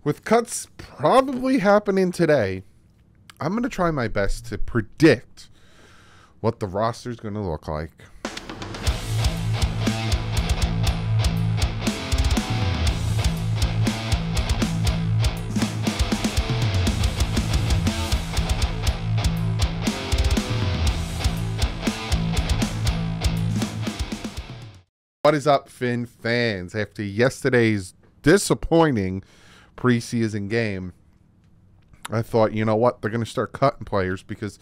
With cuts probably happening today, I'm going to try my best to predict what the roster is going to look like. What is up, Finn fans? After yesterday's disappointing preseason game, I thought, you know what, they're going to start cutting players because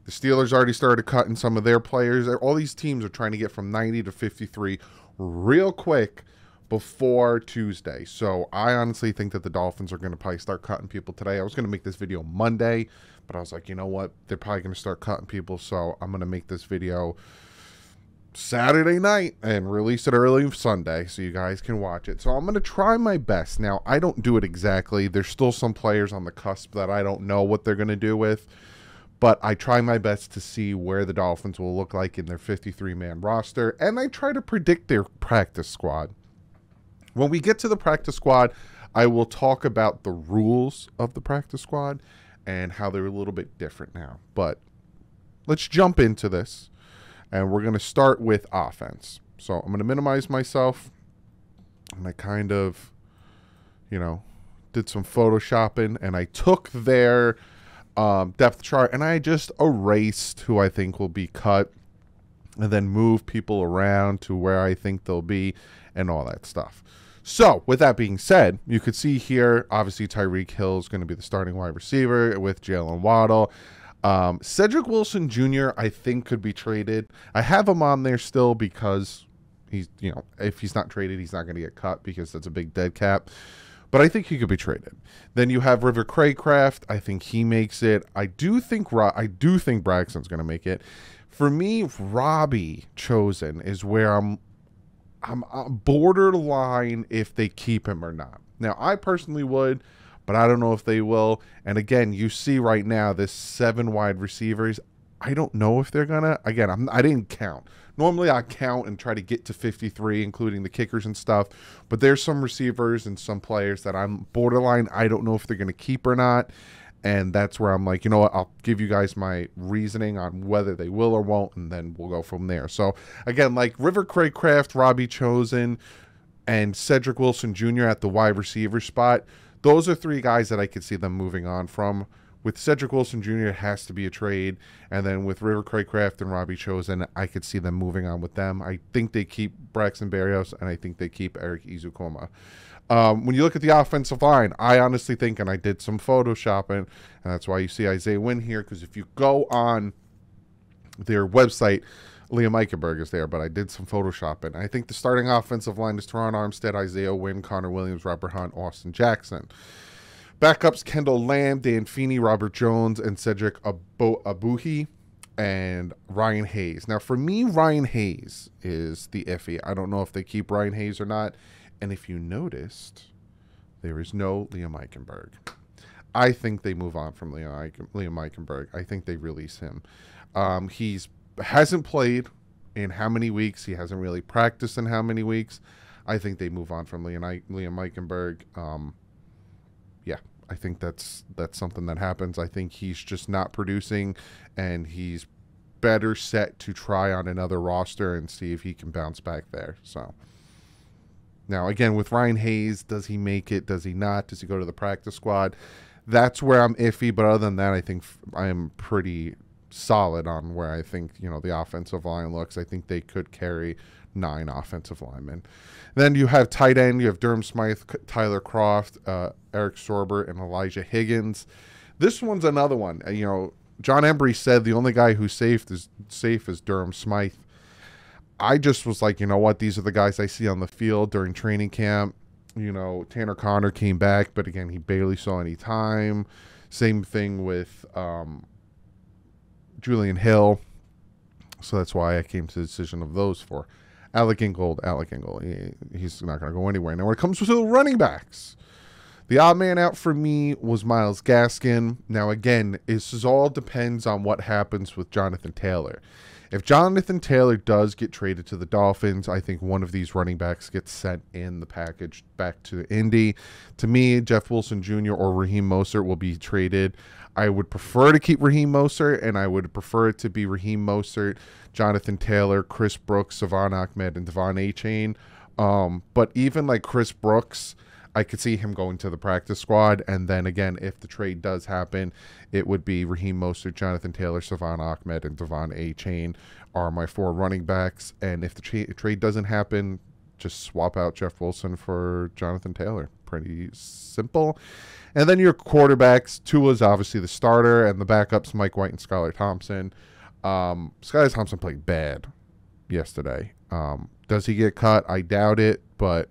the Steelers already started cutting some of their players. All these teams are trying to get from 90 to 53 real quick before Tuesday. So I honestly think that the Dolphins are going to probably start cutting people today. I was going to make this video Monday, but I was like, you know what, they're probably going to start cutting people, so I'm going to make this video Saturday night and release it early Sunday so you guys can watch it. So I'm going to try my best. Now, I don't do it exactly. There's still some players on the cusp that I don't know what they're going to do with, but I try my best to see where the Dolphins will look like in their 53-man roster, and I try to predict their practice squad. When we get to the practice squad, I will talk about the rules of the practice squad and how they're a little bit different now. But let's jump into this. And we're going to start with offense. So I'm going to minimize myself. And I kind of, did some photoshopping. And I took their depth chart. And I just erased who I think will be cut. And then move people around to where I think they'll be. And all that stuff. So with that being said, you could see here, obviously Tyreek Hill is going to be the starting wide receiver with Jalen Waddle. Cedric Wilson Jr. I think could be traded. I have him on there still because he's, if he's not traded, he's not going to get cut because that's a big dead cap. But I think he could be traded. Then you have River Craycraft. I think he makes it. I do think Braxton's going to make it. For me, Robbie Chosen is where I'm borderline if they keep him or not. Now, I personally would, but I don't know if they will. And again, you see right now this 7 wide receivers. I don't know if they're gonna. Again, I didn't count. Normally I count and try to get to 53, including the kickers and stuff. But there's some receivers and some players that I'm borderline. I don't know if they're gonna keep or not. And that's where I'm like, you know what? I'll give you guys my reasoning on whether they will or won't, and then we'll go from there. So again, like River Craycraft, Robbie Chosen, and Cedric Wilson Jr. at the wide receiver spot. Those are 3 guys that I could see them moving on from. With Cedric Wilson Jr., it has to be a trade. And then with River Craycraft and Robbie Chosen, I could see them moving on with them. I think they keep Braxton Berrios, and I think they keep Eric Izukoma. When you look at the offensive line, I honestly think, and I did some photoshopping, and that's why you see Isaiah Wynn here, because if you go on their website, Liam Eichenberg is there, but I did some photoshopping. I think the starting offensive line is Teron Armstead, Isaiah Wynn, Connor Williams, Robert Hunt, Austin Jackson. Backups, Kendall Lamb, Dan Feeney, Robert Jones, and Cedric Abuhi, and Ryan Hayes. Now, for me, Ryan Hayes is the iffy. I don't know if they keep Ryan Hayes or not. And if you noticed, there is no Liam Eichenberg. I think they move on from Liam Eichenberg. I think they release him. Hasn't played in how many weeks? He hasn't really practiced in how many weeks? I think they move on from Liam Eichenberg. Yeah, I think that's something that happens. I think he's just not producing, and he's better set to try on another roster and see if he can bounce back there. So now, again, with Ryan Hayes, does he make it? Does he not? Does he go to the practice squad? That's where I'm iffy. But other than that, I think I am pretty solid on where I think, the offensive line looks. I think they could carry 9 offensive linemen. Then you have tight end. You have Durham Smythe, Tyler Croft, Eric Sorber, and Elijah Higgins. This one's another one. John Embry said the only guy who's safe is Durham Smythe. I just was like, you know what? These are the guys I see on the field during training camp. Tanner Connor came back, but again, he barely saw any time. Same thing with Julian Hill. So that's why I came to the decision of those 4. Alec Ingold, he's not going to go anywhere. Now, when it comes to the running backs, the odd man out for me was Myles Gaskin. Now, again, this all depends on what happens with Jonathan Taylor. If Jonathan Taylor does get traded to the Dolphins, I think one of these running backs gets sent in the package back to Indy. To me, Jeff Wilson Jr. or Raheem Mostert will be traded. I would prefer to keep Raheem Mostert, and I would prefer it to be Raheem Mostert, Jonathan Taylor, Chris Brooks, Savon Ahmed, and Devon Achane. But even like Chris Brooks, I could see him going to the practice squad. And then again, if the trade does happen, it would be Raheem Mostert, Jonathan Taylor, Savon Ahmed, and Devon Achane are my 4 running backs. And if the trade doesn't happen, just swap out Jeff Wilson for Jonathan Taylor. Pretty simple. And then your quarterbacks, Tua's obviously the starter, and the backups, Mike White and Skylar Thompson. Skylar Thompson played bad yesterday. Does he get cut? I doubt it, but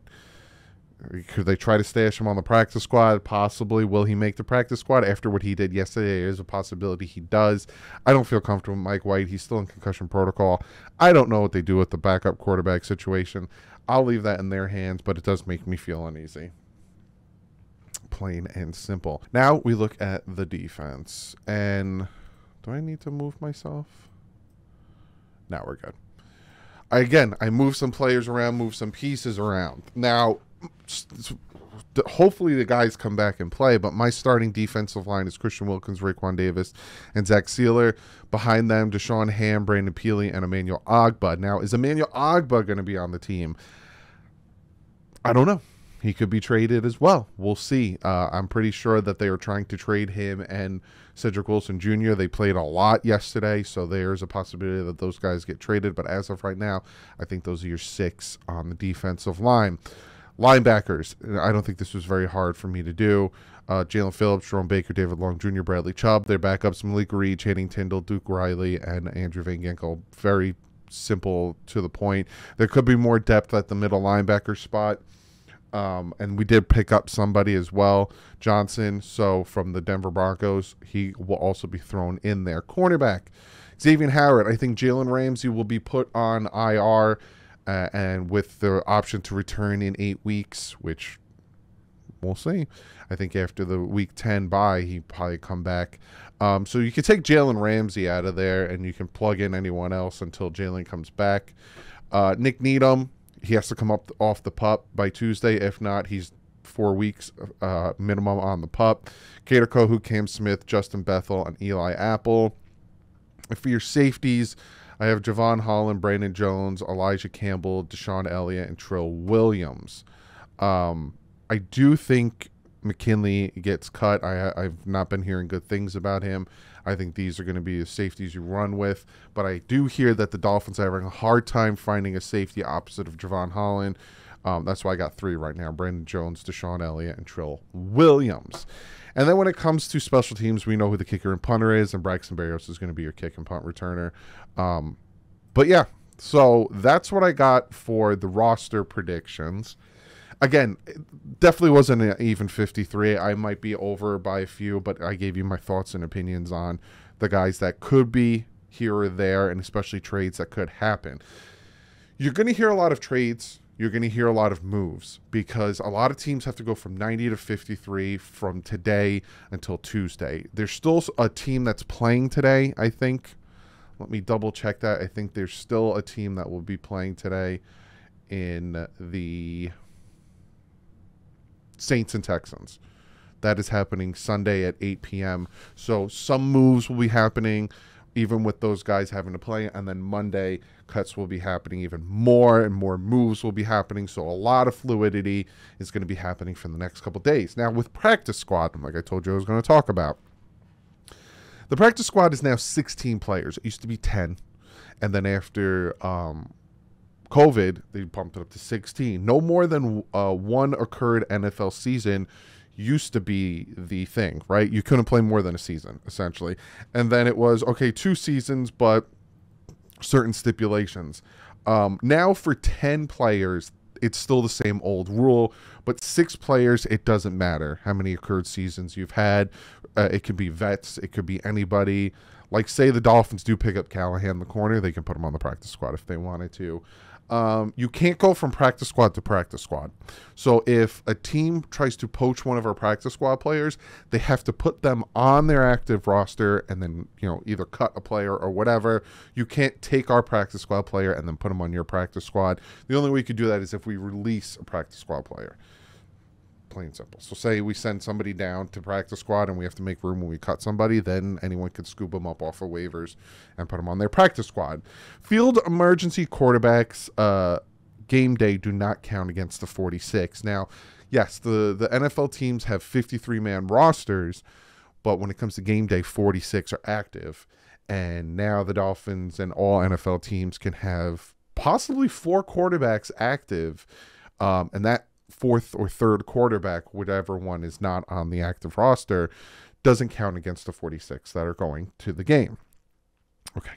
could they try to stash him on the practice squad? Possibly. Will he make the practice squad after what he did yesterday? There's a possibility he does. I don't feel comfortable with Mike White. He's still in concussion protocol. I don't know what they do with the backup quarterback situation. I'll leave that in their hands, but it does make me feel uneasy. Plain and simple. Now we look at the defense. And do I need to move myself? No, we're good. Again, I moved some players around, moved some pieces around. Now, hopefully the guys come back and play, but my starting defensive line is Christian Wilkins, Raekwon Davis, and Zach Sealer. Behind them, Deshaun Ham, Brandon Peely, and Emmanuel Ogbah. Now, is Emmanuel Ogbah going to be on the team? I don't know. He could be traded as well. We'll see. I'm pretty sure that they are trying to trade him and Cedric Wilson Jr. They played a lot yesterday, so there's a possibility that those guys get traded. But as of right now, I think those are your 6 on the defensive line. Linebackers, I don't think this was very hard for me to do. Jalen Phillips, Jerome Baker, David Long Jr., Bradley Chubb. Their backups, Malik Reed, Channing Tindall, Duke Riley, and Andrew Van Ginkel. Very simple to the point. There could be more depth at the middle linebacker spot. And we did pick up somebody as well, Johnson. So from the Denver Broncos, he will also be thrown in there. Cornerback, Xavier Howard. I think Jalen Ramsey will be put on IR and with the option to return in 8 weeks, which we'll see. I think after the week 10 bye, he'll probably come back. So you can take Jalen Ramsey out of there and you can plug in anyone else until Jalen comes back. Nick Needham. He has to come up off the pup by Tuesday. If not, he's 4 weeks minimum on the pup. Kader Kohu, Cam Smith, Justin Bethel, and Eli Apple. And for your safeties, I have Javon Holland, Brandon Jones, Elijah Campbell, Deshaun Elliott, and Trill Williams. I do think McKinley gets cut. I've not been hearing good things about him. I think these are going to be the safeties you run with. But I do hear that the Dolphins are having a hard time finding a safety opposite of Javon Holland. That's why I got 3 right now. Brandon Jones, Deshaun Elliott, and Trill Williams. And then when it comes to special teams, we know who the kicker and punter is. And Braxton Berrios is going to be your kick and punt returner. But yeah, so that's what I got for the roster predictions. Again, it definitely wasn't an even 53. I might be over by a few, but I gave you my thoughts and opinions on the guys that could be here or there, and especially trades that could happen. You're going to hear a lot of trades. You're going to hear a lot of moves because a lot of teams have to go from 90 to 53 from today until Tuesday. There's still a team that's playing today, I think. Let me double check that. I think there's still a team that will be playing today in the Saints and Texans. That is happening Sunday at 8 p.m. So some moves will be happening even with those guys having to play. And then Monday, cuts will be happening even more and more moves will be happening. So a lot of fluidity is going to be happening for the next couple days. Now with practice squad, like I told you I was going to talk about, the practice squad is now 16 players. It used to be 10. And then after COVID, they bumped it up to 16. No more than one occurred NFL season used to be the thing, right? You couldn't play more than a season, essentially. And then it was, okay, 2 seasons, but certain stipulations. Now for 10 players, it's still the same old rule, but 6 players, it doesn't matter how many occurred seasons you've had. It could be vets. It could be anybody. Like, say the Dolphins do pick up Callahan in the corner, they can put him on the practice squad if they wanted to. You can't go from practice squad to practice squad. So if a team tries to poach one of our practice squad players, they have to put them on their active roster and then, either cut a player or whatever. You can't take our practice squad player and then put them on your practice squad. The only way you could do that is if we release a practice squad player. Plain and simple. So say we send somebody down to practice squad and we have to make room when we cut somebody, then anyone could scoop them up off of waivers and put them on their practice squad. Field emergency quarterbacks game day do not count against the 46. Now, yes, the NFL teams have 53-man rosters, but when it comes to game day, 46 are active. And now the Dolphins and all NFL teams can have possibly 4 quarterbacks active, and that fourth or third quarterback, whichever one is not on the active roster, doesn't count against the 46 that are going to the game. Okay.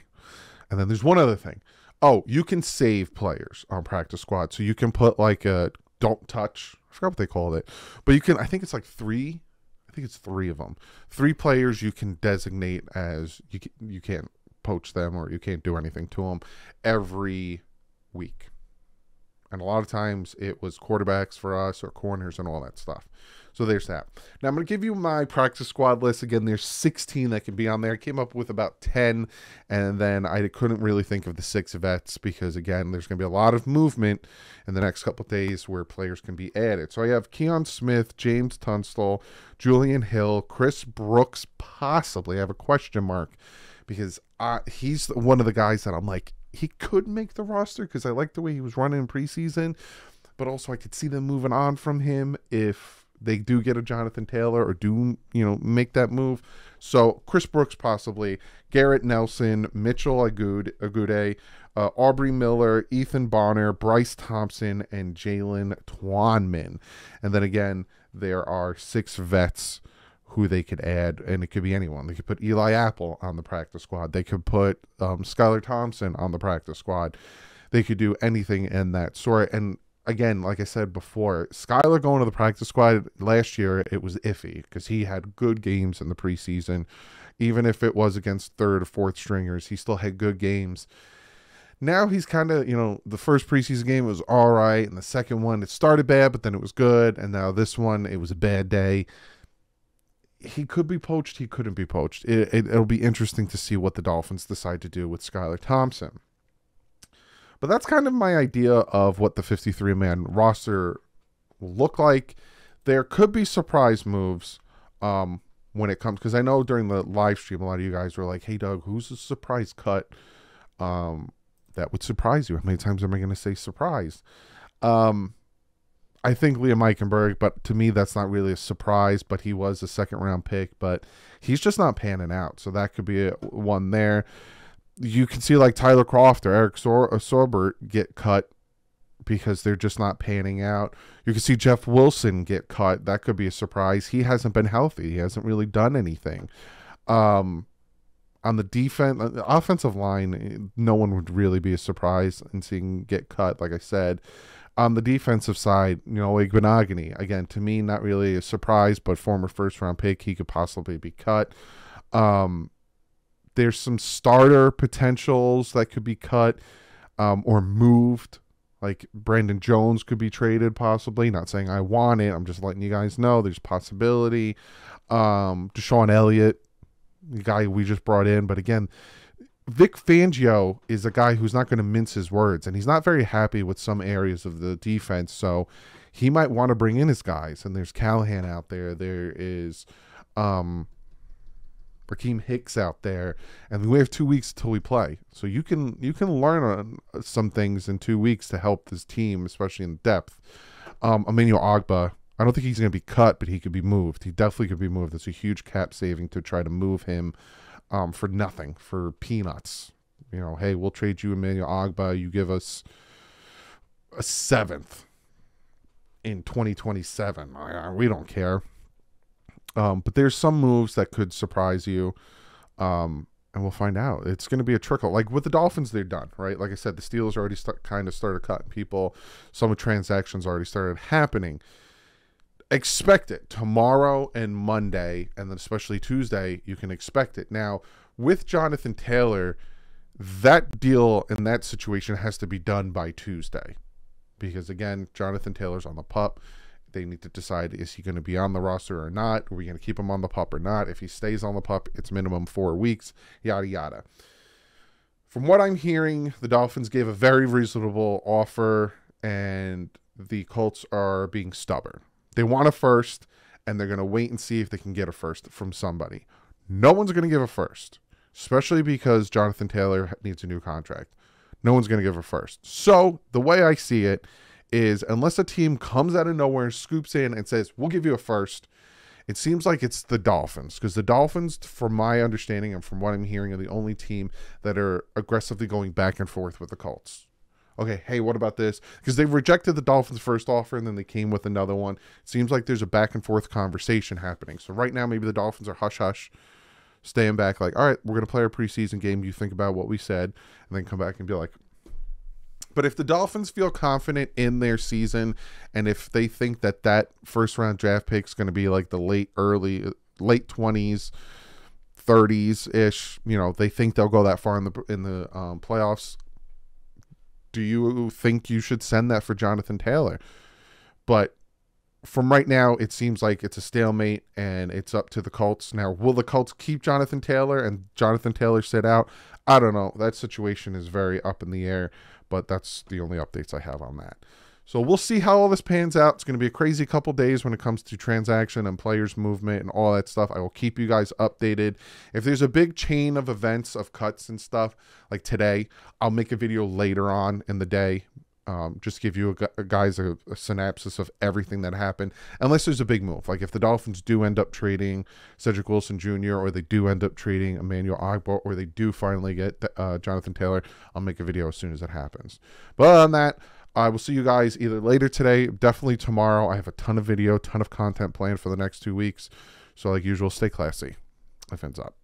And then there's one other thing. Oh, you can save players on practice squad. So you can put like a don't touch. I forgot what they called it. But you can, I think it's like 3. I think it's 3 of them. 3 players you can designate as you can't poach them or you can't do anything to them every week. And a lot of times it was quarterbacks for us or corners and all that stuff. So there's that. Now I'm going to give you my practice squad list. Again, there's 16 that can be on there. I came up with about 10, and then I couldn't really think of the 6 vets because, again, there's going to be a lot of movement in the next couple of days where players can be added. So I have Keon Smith, James Tunstall, Julian Hill, Chris Brooks, possibly. I have a question mark because he's one of the guys that I'm like, he could make the roster because I like the way he was running in preseason, but also I could see them moving on from him if they do get a Jonathan Taylor or do, make that move. So Chris Brooks possibly, Garrett Nelson, Mitchell Agude, Aubrey Miller, Ethan Bonner, Bryce Thompson, and Jalen Twanman. And then again, there are 6 vets who they could add, and it could be anyone. They could put Eli Apple on the practice squad. They could put Skylar Thompson on the practice squad. They could do anything in that sort. And again, like I said before, Skylar going to the practice squad last year, it was iffy because he had good games in the preseason. Even if it was against 3rd or 4th stringers, he still had good games. Now he's kind of, the first preseason game was all right, and the second one, it started bad, but then it was good, and now this one, it was a bad day. He could be poached. He couldn't be poached. It'll be interesting to see what the Dolphins decide to do with Skylar Thompson. But that's kind of my idea of what the 53-man roster will look like. There could be surprise moves when it comes, because I know during the live stream, a lot of you guys were like, hey, Doug, who's a surprise cut that would surprise you? How many times am I going to say surprise? I think Liam Eichenberg, but to me, that's not really a surprise, but he was a 2nd-round pick, but he's just not panning out. So that could be one there. You can see like Tyler Croft or Eric Sorbert get cut because they're just not panning out. You can see Jeff Wilson get cut. That could be a surprise. He hasn't been healthy. He hasn't really done anything. On the offensive line, no one would really be a surprise in seeing get cut, like I said. On the defensive side, Igbenogany, again, to me, not really a surprise, but former 1st-round pick, he could possibly be cut. There's some starter potentials that could be cut or moved. Like Brandon Jones could be traded possibly. Not saying I want it. I'm just letting you guys know there's possibility. Deshaun Elliott, the guy we just brought in. But again, Vic Fangio is a guy who's not going to mince his words, and he's not very happy with some areas of the defense, so he might want to bring in his guys. And there's Callahan out there. There is Raheem Hicks out there, and we have 2 weeks till we play. So you can learn some things in 2 weeks to help this team, especially in depth. Emmanuel Ogbah, I don't think he's going to be cut, but he could be moved. He definitely could be moved. It's a huge cap saving to try to move him for nothing, for peanuts. Hey, we'll trade you Emmanuel Ogbah. You give us a 7th in 2027. We don't care. But there's some moves that could surprise you, and we'll find out. It's going to be a trickle. Like with the Dolphins, they're done, right? Like I said, the Steelers already started cutting people. Some transactions already started happening. Expect it tomorrow and Monday, and then especially Tuesday, you can expect it. Now, with Jonathan Taylor, That deal in that situation has to be done by Tuesday. Because again, Jonathan Taylor's on the PUP. They need to decide, is he going to be on the roster or not? Are we going to keep him on the PUP or not? If he stays on the PUP, it's minimum 4 weeks, yada, yada. From what I'm hearing, the Dolphins gave a very reasonable offer, and the Colts are being stubborn. They want a first, and they're going to wait and see if they can get a first from somebody. No one's going to give a first, especially because Jonathan Taylor needs a new contract. No one's going to give a first. So the way I see it is, unless a team comes out of nowhere, scoops in and says, we'll give you a first, it seems like it's the Dolphins, because the Dolphins, from my understanding and from what I'm hearing, are the only team that are aggressively going back and forth with the Colts. Okay, hey, what about this? Because they rejected the Dolphins' first offer, and then they came with another one. It seems like there's a back and forth conversation happening. So right now, maybe the Dolphins are hush-hush, staying back like, all right, we're going to play our preseason game. You think about what we said, and then come back and be like, but if the Dolphins feel confident in their season, and if they think that that first-round draft pick is going to be like the late 20s, 30s-ish, you know, they think they'll go that far in the playoffs, do you think you should send that for Jonathan Taylor? But from right now, it seems like it's a stalemate, and it's up to the Colts. Now, will the Colts keep Jonathan Taylor and Jonathan Taylor sit out? I don't know. That situation is very up in the air, but that's the only updates I have on that. So we'll see how all this pans out. It's going to be a crazy couple days when it comes to transaction and players movement and all that stuff. I will keep you guys updated. If there's a big chain of events of cuts and stuff like today, I'll make a video later on in the day. Just give you guys a synopsis of everything that happened, unless there's a big move. Like if the Dolphins do end up trading Cedric Wilson Jr., or they do end up trading Emmanuel Ogbah, or they do finally get Jonathan Taylor, I'll make a video as soon as it happens. But other than that, I will see you guys either later today, definitely tomorrow. I have a ton of content planned for the next 2 weeks. So like usual, stay classy. Life ends up.